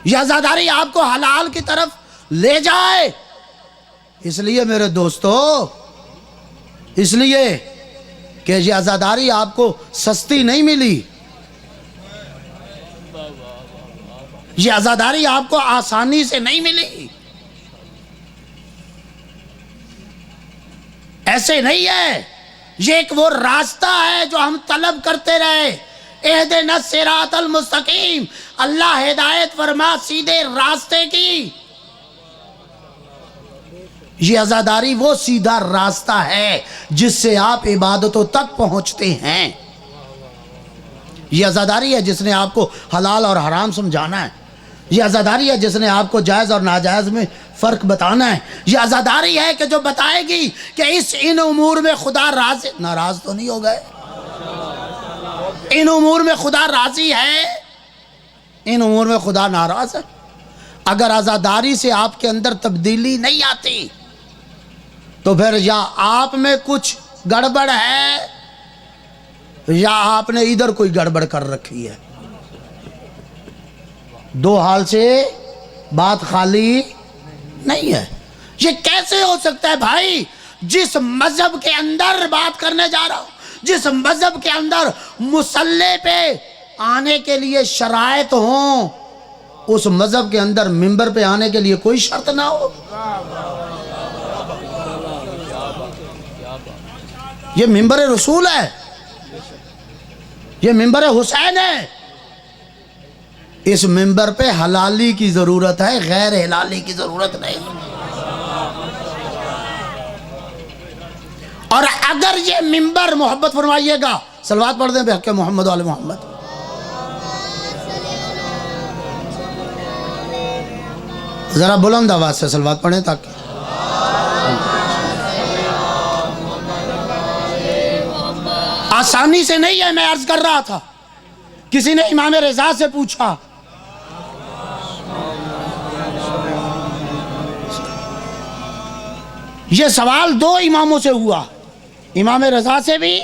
یہ عزاداری آپ کو حلال کی طرف لے جائے. اس لیے میرے دوستو، اس لیے کہ یہ عزاداری آپ کو سستی نہیں ملی، یہ عزاداری آپ کو آسانی سے نہیں ملی. ایسے نہیں ہے، یہ ایک وہ راستہ ہے جو ہم طلب کرتے رہے. اہدنا الصراط المستقیم، اللہ ہدایت فرما سیدھے راستے کی. یہ عزاداری وہ سیدھا راستہ ہے جس سے آپ عبادتوں تک پہنچتے ہیں. یہ عزاداری ہے جس نے آپ کو حلال اور حرام سمجھانا ہے. یہ عزاداری ہے جس نے آپ کو جائز اور ناجائز میں فرق بتانا ہے. یہ عزاداری ہے کہ جو بتائے گی کہ ان امور میں خدا ناراض تو نہیں ہو گئے، ان امور میں خدا راضی ہے، ان امور میں خدا ناراض ہے. اگر عزاداری سے آپ کے اندر تبدیلی نہیں آتی تو پھر یا آپ میں کچھ گڑبڑ ہے یا آپ نے ادھر کوئی گڑبڑ کر رکھی ہے. دو حال سے بات خالی نہیں ہے. یہ کیسے ہو سکتا ہے بھائی؟ جس مذہب کے اندر بات کرنے جا رہا ہوں، جس مذہب کے اندر مصلی پہ آنے کے لیے شرائط ہوں، اس مذہب کے اندر منبر پہ آنے کے لیے کوئی شرط نہ ہو. یہ منبر رسول ہے، یہ منبر حسین ہے. اس منبر پہ حلالی کی ضرورت ہے، غیر حلالی کی ضرورت نہیں. اور اگر یہ منبر، محبت فرمائیے گا، صلوات پڑھ دیں بحق محمد و آل محمد. ذرا بلند آواز سے صلوات پڑھیں تاکہ آسانی سے نہیں ہے. میں عرض کر رہا تھا، کسی نے امام رضا سے پوچھا، یہ سوال دو اماموں سے ہوا، امام رضا سے بھی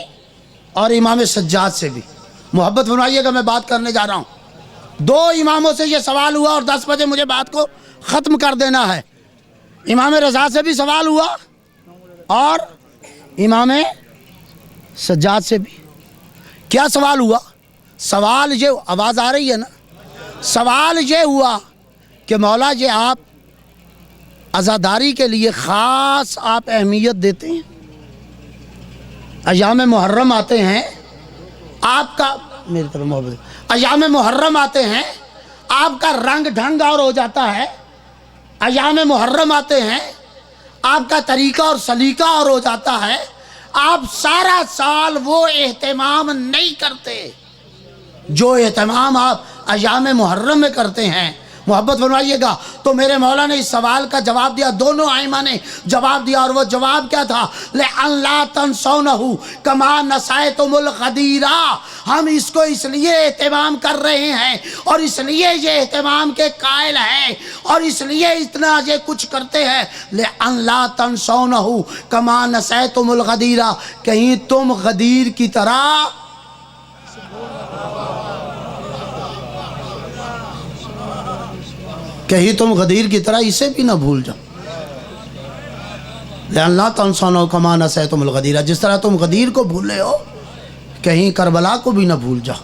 اور امام سجاد سے بھی. محبت فرمائیے گا، میں بات کرنے جا رہا ہوں. دو اماموں سے یہ سوال ہوا اور 10 بجے مجھے بات کو ختم کر دینا ہے. امام رضا سے بھی سوال ہوا اور امام سجاد سے بھی. کیا سوال ہوا؟ سوال یہ، آواز آ رہی ہے نا؟ سوال یہ ہوا کہ مولا یہ آپ عزاداری کے لیے خاص آپ اہمیت دیتے ہیں، ایام محرم آتے ہیں آپ کا، میری طرف محبت، ایام محرم آتے ہیں آپ کا رنگ ڈھنگ اور ہو جاتا ہے، ایام محرم آتے ہیں آپ کا طریقہ اور سلیقہ اور ہو جاتا ہے. آپ سارا سال وہ اہتمام نہیں کرتے جو اہتمام آپ ایام محرم میں کرتے ہیں. محبت فرمائیے گا. تو میرے مولا نے اس سوال کا جواب دیا، دونوں ائمہ نے جواب دیا، اور وہ جواب کیا تھا؟ لَأَن لَا تَنْسَوْنَهُ كَمَا نَسَيْتُمُ الْغَدِيرَ. ہم اس کو اس لیے اہتمام کر رہے ہیں اور اس لیے یہ اہتمام کے قائل ہیں اور اس لیے اتنا یہ کچھ کرتے ہیں. لَأَن لَا تَنْسَوْنَهُ كَمَا نَسَيْتُمُ الْغَدِيرَ. کہیں تم غدیر کی طرح اسے بھی نہ بھول جاؤ. لَأَن لَا تَنْسَوْنَهُ كَمَا نَسَيْتُمُ الْغَدِيرَ. جس طرح تم غدیر کو بھولے ہو، کہیں کربلا کو بھی نہ بھول جاؤ.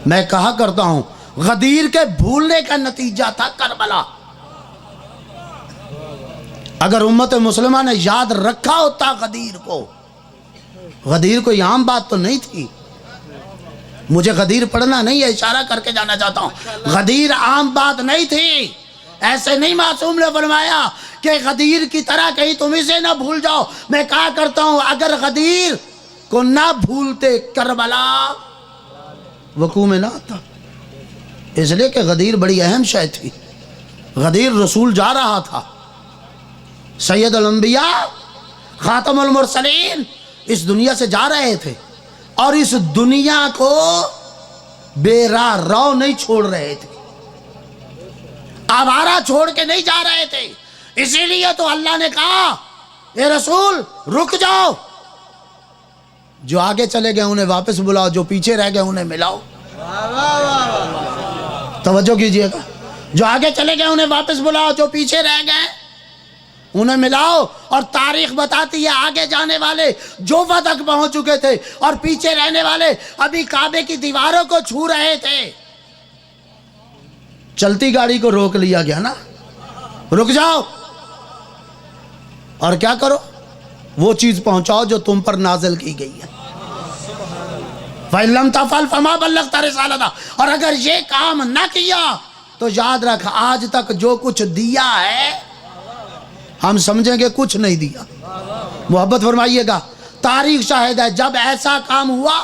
میں کہا کرتا ہوں، غدیر کے بھولنے کا نتیجہ تھا کربلا. اگر امت مسلمہ نے یاد رکھا ہوتا غدیر کو یہ عام بات تو نہیں تھی. مجھے غدیر پڑھنا نہیں ہے، اشارہ کر کے جانا چاہتا ہوں. غدیر عام بات نہیں تھی. ایسے نہیں معصوم نے فرمایا کہ غدیر کی طرح کہیں تم اسے نہ بھول جاؤ. میں کہا کرتا ہوں، اگر غدیر کو نہ بھولتے کربلا وقوع میں نہ آتا. اس لیے کہ غدیر بڑی اہم شے تھی. غدیر رسول جا رہا تھا، سید الانبیاء خاتم المرسلین اس دنیا سے جا رہے تھے اور اس دنیا کو بے راہ رو نہیں چھوڑ رہے تھے، آوارہ چھوڑ کے نہیں جا رہے تھے. اسی لیے تو اللہ نے کہا، اے رسول رک جاؤ، جو آگے چلے گئے انہیں واپس بلاؤ، جو پیچھے رہ گئے انہیں ملاؤ. توجہ کیجئے گا. جو آگے چلے گئے انہیں واپس بلاؤ، جو پیچھے رہ گئے انہیں ملاؤ. اور تاریخ بتاتی ہے آگے جانے والے جوفہ تک پہنچ چکے تھے اور پیچھے رہنے والے ابھی کعبے کی دیواروں کو چھو رہے تھے. چلتی گاڑی کو روک لیا گیا نا، رک جاؤ اور کیا کرو، وہ چیز پہنچاؤ جو تم پر نازل کی گئی ہے. فَإِن لَمْ تَفْعَلْ فَمَا بَلَّغْتَ رِسَالَتَهُ. اور اگر یہ کام نہ کیا تو یاد رکھ آج تک جو کچھ دیا ہے ہم سمجھیں گے کچھ نہیں دیا. محبت فرمائیے گا. تاریخ شاہد ہے جب ایسا کام ہوا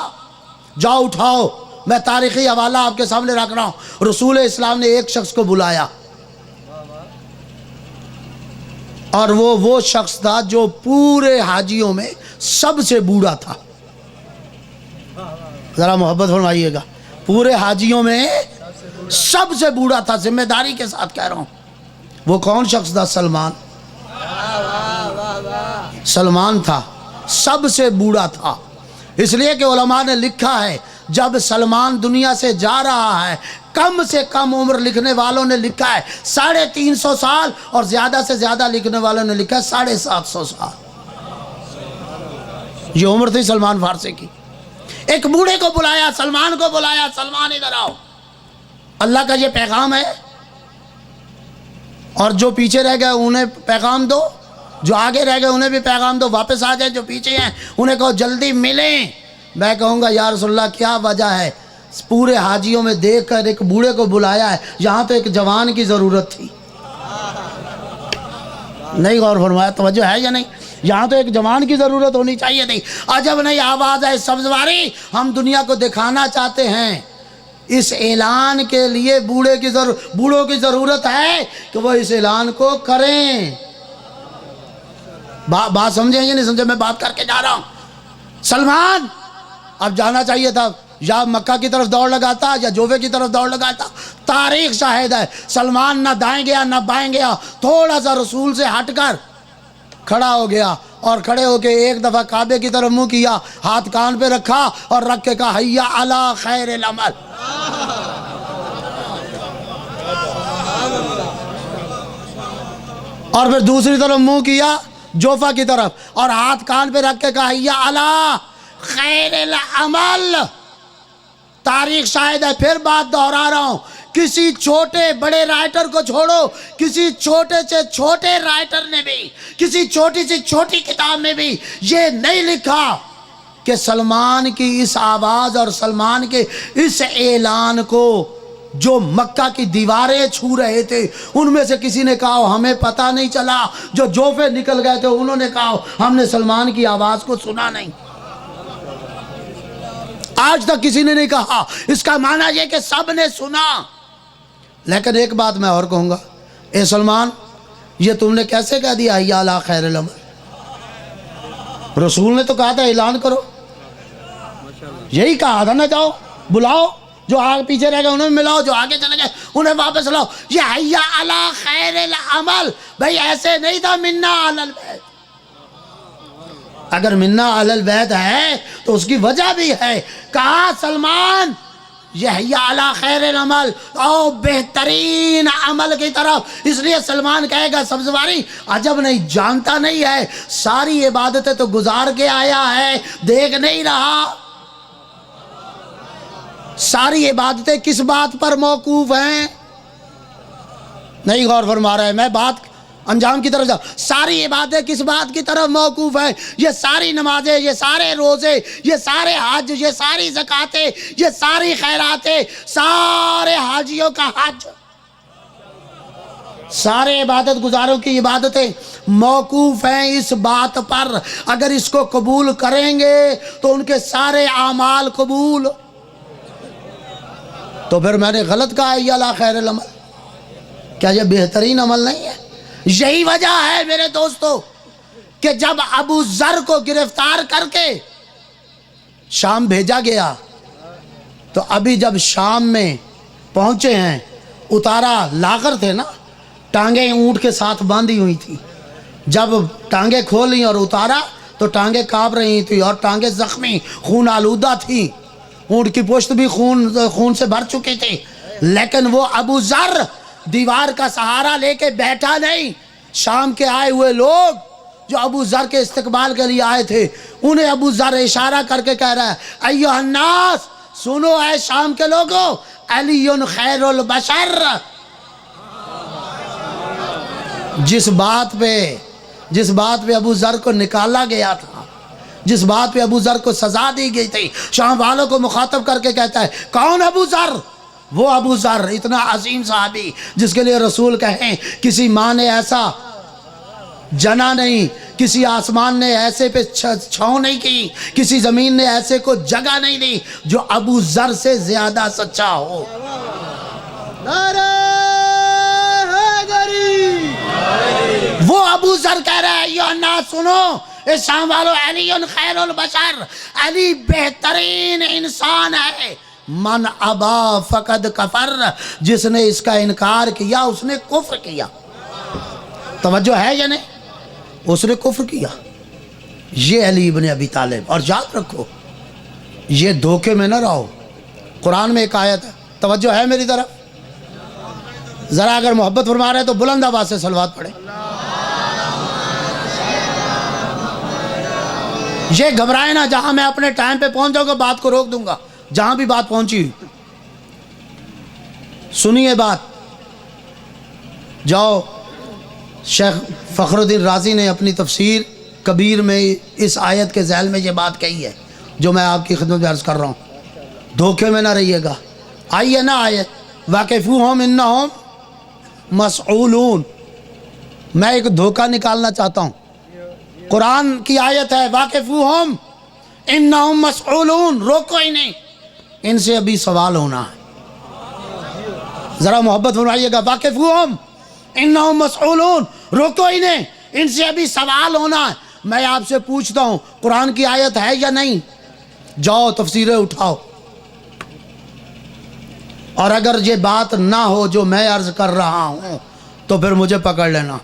جاؤ اٹھاؤ. میں تاریخی حوالہ آپ کے سامنے رکھ رہا ہوں. رسول اسلام نے ایک شخص کو بلایا اور وہ شخص تھا جو پورے حاجیوں میں سب سے بوڑھا تھا. ذرا محبت فرمائیے گا. پورے حاجیوں میں سب سے بوڑھا تھا. ذمہ داری کے ساتھ کہہ رہا ہوں. وہ کون شخص تھا؟ سلمان. سلمان تھا، سب سے بوڑھا تھا. اس لیے کہ علماء نے لکھا ہے جب سلمان دنیا سے جا رہا ہے کم سے کم عمر لکھنے والوں نے لکھا ہے 350 سال اور زیادہ سے زیادہ لکھنے والوں نے لکھا ہے 750 سال. یہ عمر تھی سلمان فارسی کی. ایک بوڑھے کو بلایا، سلمان کو بلایا، سلمان ادھر آؤ، اللہ کا یہ پیغام ہے اور جو پیچھے رہ گئے انہیں پیغام دو، جو آگے رہ گئے انہیں بھی پیغام دو، واپس آ جائیں جو پیچھے ہیں انہیں کہو جلدی ملیں. میں کہوں گا یا رسول اللہ کیا وجہ ہے؟ پورے حاجیوں میں دیکھ کر ایک بوڑھے کو بلایا ہے، یہاں تو ایک جوان کی ضرورت تھی. نہیں غور فرمایا؟ توجہ ہے یا نہیں؟ یہاں تو ایک جوان کی ضرورت ہونی چاہیے تھی. عجب نہیں آواز ہے سبزواری، ہم دنیا کو دکھانا چاہتے ہیں. اس اعلان کے لیے بوڑھوں کی ضرورت ہے کہ وہ اس اعلان کو کریں. بات سمجھیں یا نہیں سمجھیں؟ میں بات کر کے جا رہا ہوں. سلمان اب جانا چاہیے تھا، یا مکہ کی طرف دوڑ لگاتا یا جوفے کی طرف دوڑ لگاتا. تاریخ شاہد ہے سلمان نہ دائیں گیا نہ بائیں گیا، تھوڑا سا رسول سے ہٹ کر کھڑا ہو گیا اور کھڑے ہو کے ایک دفعہ کعبے کی طرف منہ کیا، ہاتھ کان پہ رکھا اور رکھ کے کہا حیا علی خیر العمل. اور پھر دوسری طرف منہ کیا جوفہ کی طرف اور ہاتھ کان پہ رکھ کے کہا حیا علی خیر العمل. تاریخ شاہد ہے، پھر بات دہرا رہا ہوں، کسی چھوٹے بڑے رائٹر کو چھوڑو، کسی چھوٹے سے چھوٹے رائٹر نے بھی، کسی چھوٹی سے چھوٹی کتاب میں بھی یہ نہیں لکھا کہ سلمان کی اس آواز اور سلمان کے اس اعلان کو جو مکہ کی دیواریں چھو رہے تھے ان میں سے کسی نے کہا ہمیں پتہ نہیں چلا. جو جوفے نکل گئے تھے انہوں نے کہا ہم نے سلمان کی آواز کو سنا نہیں. آج تک کسی نے نہیں کہا. اس کا معنی یہ کہ سب نے سنا. لیکن ایک بات میں اور کہوں گا، اے سلمان یہ تم نے کیسے کہہ دیا حیا علی خیر العمل؟ رسول نے تو کہا تھا اعلان کرو، یہی کہا تھا نا جاؤ بلاؤ، جو آگے پیچھے رہ گئے انہیں ملاؤ، جو آگے چلے گئے انہیں واپس لاؤ. یہ حیا علی خیر العمل بھائی ایسے نہیں تھا منا علی البیت. اگر منا علی البیت ہے تو اس کی وجہ بھی ہے. کہا سلمان یہ حیا علی خیر العمل، او بہترین عمل کی طرف. اس لیے سلمان کہے گا سبزواری عجب نہیں، جانتا نہیں ہے ساری عبادتیں تو گزار کے آیا ہے، دیکھ نہیں رہا. ساری عبادتیں کس بات پر موقوف ہیں؟ نہیں غور فرما رہے. میں بات انجام کی طرف جاؤ. ساری عبادتیں کس بات کی طرف موقوف ہیں؟ یہ ساری نمازیں، یہ سارے روزے، یہ سارے حج، یہ ساری زکاتیں، یہ ساری خیراتیں، سارے حاجیوں کا حج، سارے عبادت گزاروں کی عبادتیں موقوف ہیں اس بات پر اگر اس کو قبول کریں گے تو ان کے سارے اعمال قبول. تو پھر میں نے غلط کہا حیا علی خیر العمل؟ کیا یہ بہترین عمل نہیں ہے؟ یہی وجہ ہے میرے دوستو کہ جب ابو ذر کو گرفتار کر کے شام بھیجا گیا تو ابھی جب شام میں پہنچے ہیں اتارا لاغر تھے نا، ٹانگیں اونٹ کے ساتھ باندھی ہوئی تھی. جب ٹانگیں کھولی اور اتارا تو ٹانگیں کانپ رہی تھی اور ٹانگیں زخمی خون آلودہ تھی، اونٹ کی پشت بھی خون سے بھر چکی تھی. لیکن وہ ابو ذر دیوار کا سہارا لے کے بیٹھا نہیں. شام کے آئے ہوئے لوگ جو ابو ذر کے استقبال کے لیے آئے تھے, انہیں ابو ذر اشارہ کر کے کہہ رہا ہے ایھا الناس, سنو اے شام کے لوگوں, علی خیر البشر. جس بات پہ ابو ذر کو نکالا گیا تھا, جس بات پہ ابو ذر کو سزا دی گئی تھی, شام والوں کو مخاطب کر کے کہتا ہے کون ابو ذر؟ وہ ابو ذر, اتنا عظیم صحابی جس کے لیے رسول کہیں کسی ماں نے ایسا جنا نہیں, کسی آسمان نے ایسے پہ چھاؤں نہیں کی, کسی زمین نے ایسے کو جگہ نہیں دی جو ابو ذر سے زیادہ سچا ہو. وہ ابو ذر کہہ رہا ہے یہ الناس سنو اے شام والو, علی خیر البشر, علی بہترین انسان ہے. من ابا فقد کفر, جس نے اس کا انکار کیا اس نے کفر کیا. توجہ ہے یا نہیں؟ اس نے کفر کیا. یہ علی ابن ابی طالب. اور یاد رکھو یہ دھوکے میں نہ رہو. قرآن میں ایک آیت ہے, توجہ ہے میری طرف؟ ذرا اگر محبت فرما رہے تو بلند آواز سے صلوات پڑھیں. یہ گھبرائے نہ, جہاں میں اپنے ٹائم پہ پہنچ جاؤں گا بات کو روک دوں گا, جہاں بھی بات پہنچی. سنیے بات, جاؤ شیخ فخر الدین رازی نے اپنی تفسیر کبیر میں اس آیت کے ذیل میں یہ بات کہی ہے جو میں آپ کی خدمت میں عرض کر رہا ہوں. دھوکے میں نہ رہیے گا. آئیے نا آیت, واقفوہم انہم مسئولون. میں ایک دھوکہ نکالنا چاہتا ہوں. قرآن کی آیت ہے واقفوہم انہم مسئولون, روکو ہی نہیں, ان سے ابھی سوال ہونا ہے. ذرا محبت فرمائیے گا, واقفوہم انہم مسئولون, روکو ہی نہیں, ان سے ابھی سوال ہونا ہے. میں آپ سے پوچھتا ہوں قرآن کی آیت ہے یا نہیں؟ جاؤ تفسیریں اٹھاؤ, اور اگر یہ بات نہ ہو جو میں عرض کر رہا ہوں تو پھر مجھے پکڑ لینا.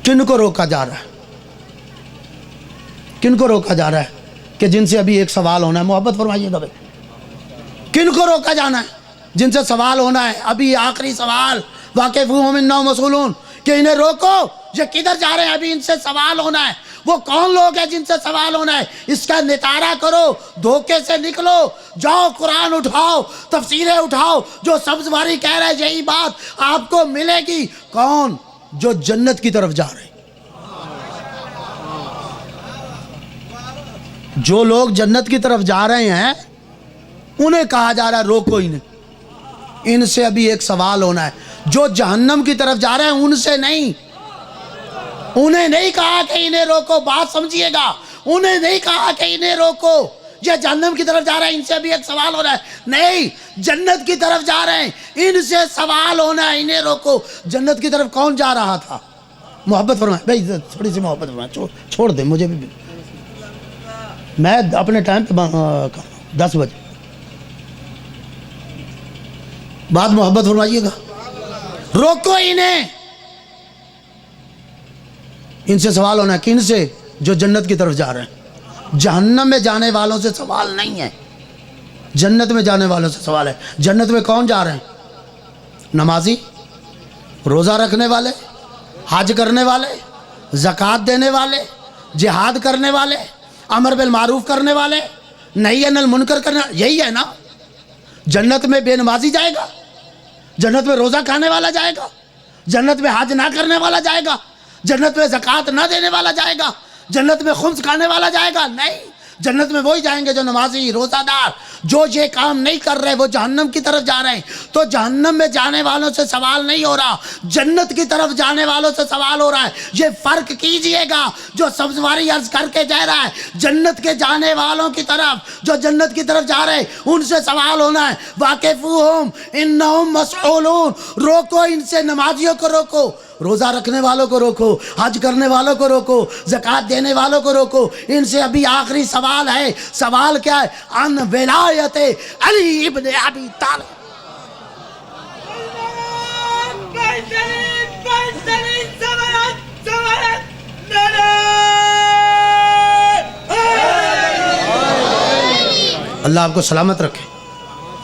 کن کو روکا جا رہا ہے؟ کن کو روکا جا رہا ہے کہ جن سے ابھی ایک سوال ہونا ہے؟ محبت فرمائیے گا بھائی, کن کو روکا جانا ہے جن سے سوال ہونا ہے؟ ابھی آخری سوال واقفوہم انہم مسئولون, کہ انہیں روکو, یہ کدھر جا رہے ہیں؟ ابھی ان سے سوال ہونا ہے. وہ کون لوگ ہیں جن سے سوال ہونا ہے؟ اس کا نتارہ کرو, دھوکے سے نکلو. جاؤ قرآن اٹھاؤ, تفسیریں اٹھاؤ. جو سبز واری کہہ رہے ہیں یہی بات آپ کو ملے گی. کون؟ جو جنت کی طرف جا رہے ہیں. جو لوگ جنت کی طرف جا رہے ہیں انہیں کہا جا رہا ہے روکو انہیں, ان سے ابھی ایک سوال ہونا ہے. جو جہنم کی طرف جا رہے ہیں ان سے نہیں, انہیں نہیں کہا کہ انہیں روکو. بات سمجھیے گا, انہیں نہیں کہا کہ انہیں روکو. یہ جہنم کی طرف جا رہے ہیں ان سے ابھی ایک سوال ہو رہا ہے. نہیں, جنت کی طرف جا رہے ہیں ان سے سوال ہونا ہے, انہیں روکو. جنت کی طرف کون جا رہا تھا؟ محبت فرمائے بھائی, تھوڑی سی محبت فرمائے, چھوڑ دیں مجھے بھی. میں اپنے ٹائم پہ کر رہا ہوں 10 بجے. بات محبت فرمائیے گا, روکو انہیں. ان سے سوال ہونا ہے, کن سے؟ جو جنت کی طرف جا رہے ہیں. جہنم میں جانے والوں سے سوال نہیں ہے, جنت میں جانے والوں سے سوال ہے. جنت میں کون جا رہے ہیں؟ نمازی, روزہ رکھنے والے, حج کرنے والے, زکوٰۃ دینے والے, جہاد کرنے والے, امر بالمعروف کرنے والے, نہی عن المنکر کرنے, یہی ہے نا. جنت میں بے نمازی جائے گا؟ جنت میں روزہ کھانے والا جائے گا؟ جنت میں حج نہ کرنے والا جائے گا؟ جنت میں زکوٰۃ نہ دینے والا جائے گا؟ جنت میں خمس کھانے والا جائے گا؟ نہیں. جنت میں وہی جائیں گے جو نمازی, روزہ دار. جو یہ کام نہیں کر رہے وہ جہنم کی طرف جا رہے ہیں. تو جہنم میں جانے والوں سے سوال نہیں ہو رہا, جنت کی طرف جانے والوں سے سوال ہو رہا ہے. یہ فرق کیجئے گا. جو سبزواری عرض کر کے جا رہا ہے جنت کے جانے والوں کی طرف, جو جنت کی طرف جا رہے ہیں ان سے سوال ہونا ہے. واقفوہم انہم مسئولون, روکو ان سے. نمازیوں کو روکو, روزہ رکھنے والوں کو روکو, حج کرنے والوں کو روکو, زکوٰۃ دینے والوں کو روکو. ان سے ابھی آخری سوال ہے. سوال کیا ہے؟ ان ولایت علی ابن ابی طالب. اللہ آپ کو سلامت رکھے.